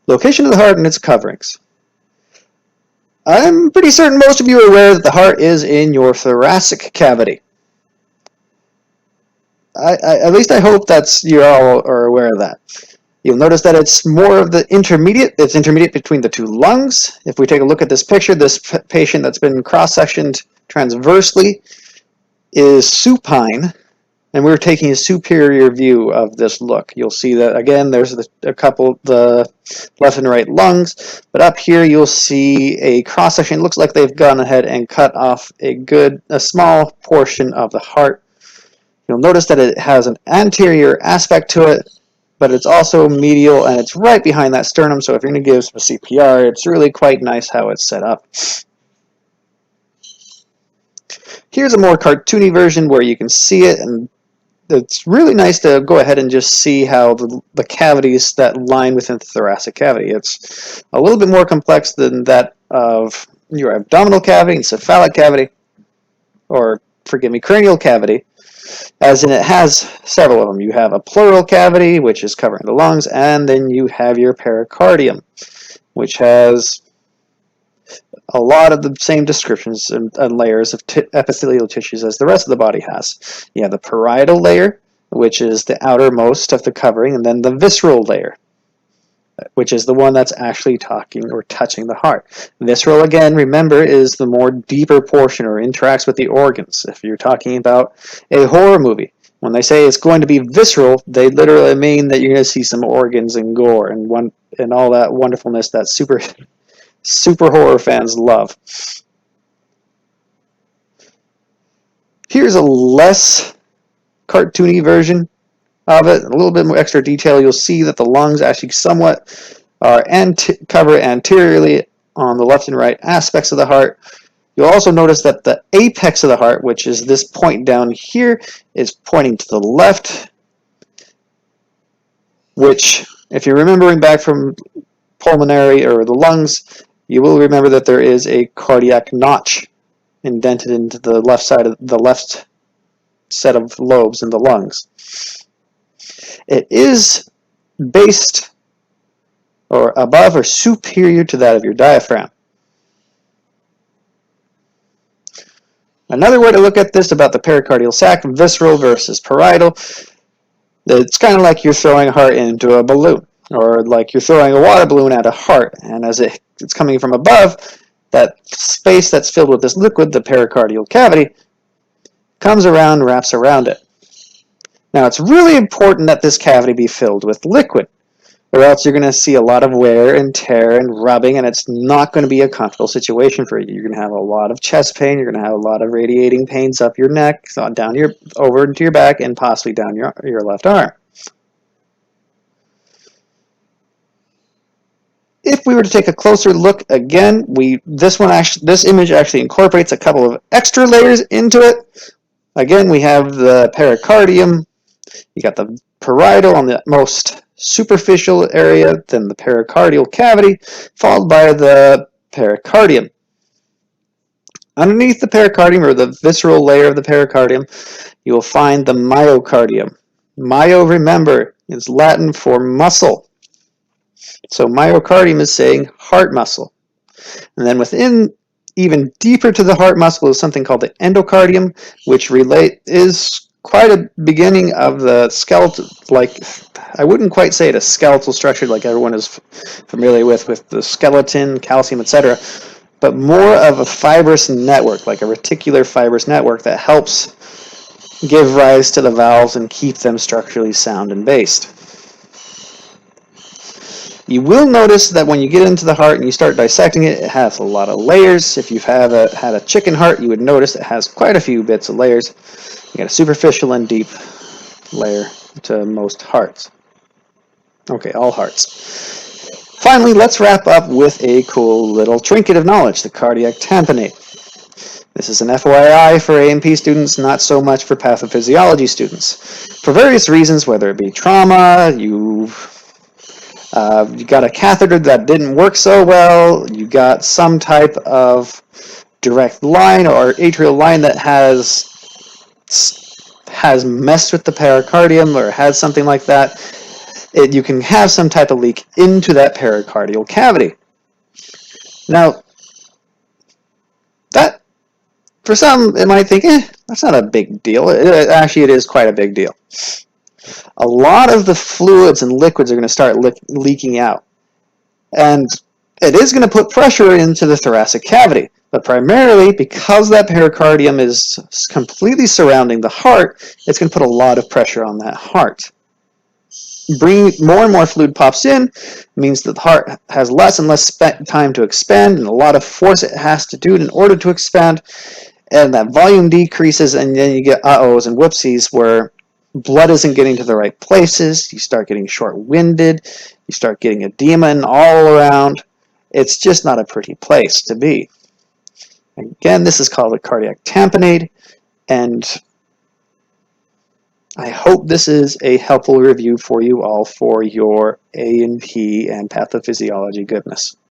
Location of the heart and its coverings. I'm pretty certain most of you are aware that the heart is in your thoracic cavity. At least I hope you all are aware of that. You'll notice that it's more of the intermediate. It's intermediate between the two lungs. If we take a look at this picture, this patient that's been cross-sectioned transversely is supine, and we're taking a superior view of this look. You'll see that, again, there's a couple, the left and right lungs, but up here you'll see a cross-section. It looks like they've gone ahead and cut off a small portion of the heart. You'll notice that it has an anterior aspect to it, but it's also medial, and it's right behind that sternum, so if you're going to give some CPR, it's really quite nice how it's set up. Here's a more cartoony version where you can see it, and it's really nice to go ahead and just see how the cavities that line within the thoracic cavity. It's a little bit more complex than that of your abdominal cavity and cephalic cavity, or forgive me, cranial cavity, as in it has several of them. You have a pleural cavity, which is covering the lungs, and then you have your pericardium, which has a lot of the same descriptions and layers of epithelial tissues as the rest of the body has. You have the parietal layer, which is the outermost of the covering, and then the visceral layer, which is the one that's actually talking or touching the heart. Visceral, again, remember, is the more deeper portion or interacts with the organs. If you're talking about a horror movie, when they say it's going to be visceral, they literally mean that you're going to see some organs and gore and all that wonderfulness that super horror fans love. Here's a less cartoony version of it, a little bit more extra detail. You'll see that the lungs actually somewhat are cover anteriorly on the left and right aspects of the heart. You'll also notice that the apex of the heart, which is this point down here, is pointing to the left, which, if you're remembering back from pulmonary or the lungs, you will remember that there is a cardiac notch indented into the left side of the left set of lobes in the lungs. It is based or above or superior to that of your diaphragm. Another way to look at this about the pericardial sac, visceral versus parietal, it's kind of like you're throwing a heart into a balloon, or like you're throwing a water balloon at a heart, and as it's coming from above, that space that's filled with this liquid, the pericardial cavity, comes around, wraps around it. Now, it's really important that this cavity be filled with liquid, or else you're going to see a lot of wear and tear and rubbing, and it's not going to be a comfortable situation for you. You're going to have a lot of chest pain, you're going to have a lot of radiating pains up your neck, down over into your back, and possibly down your left arm. If we were to take a closer look again, this image actually incorporates a couple of extra layers into it. Again, we have the pericardium. You got the parietal on the most superficial area, then the pericardial cavity, followed by the pericardium. Underneath the pericardium, or the visceral layer of the pericardium, you will find the myocardium. Myo, remember, is Latin for muscle. So myocardium is saying heart muscle. And then within, even deeper to the heart muscle, is something called the endocardium, which is quite a beginning of the skeletal, I wouldn't quite say it a skeletal structure like everyone is familiar with the skeleton, calcium, etc., but more of a fibrous network, like a reticular fibrous network that helps give rise to the valves and keep them structurally sound and based. You will notice that when you get into the heart and you start dissecting it, it has a lot of layers. If you've had a chicken heart, you would notice it has quite a few bits of layers. You got a superficial and deep layer to most hearts. Okay, all hearts. Finally, let's wrap up with a cool little trinket of knowledge, the cardiac tamponade. This is an FYI for A&P students, not so much for pathophysiology students. For various reasons, whether it be trauma, you got a catheter that didn't work so well, you got some type of direct line or atrial line that has messed with the pericardium or has something like that, you can have some type of leak into that pericardial cavity. Now, that, for some, it might think, that's not a big deal. Actually, it is quite a big deal. A lot of the fluids and liquids are going to start leaking out. And it is going to put pressure into the thoracic cavity. But primarily, because that pericardium is completely surrounding the heart, it's going to put a lot of pressure on that heart. Bringing more and more fluid pops in means that the heart has less and less time to expand, and a lot of force it has to do in order to expand, and that volume decreases, and then you get uh-ohs and whoopsies where blood isn't getting to the right places, you start getting short-winded, you start getting edema all around. It's just not a pretty place to be. Again, this is called a cardiac tamponade, and I hope this is a helpful review for you all for your A&P and pathophysiology goodness.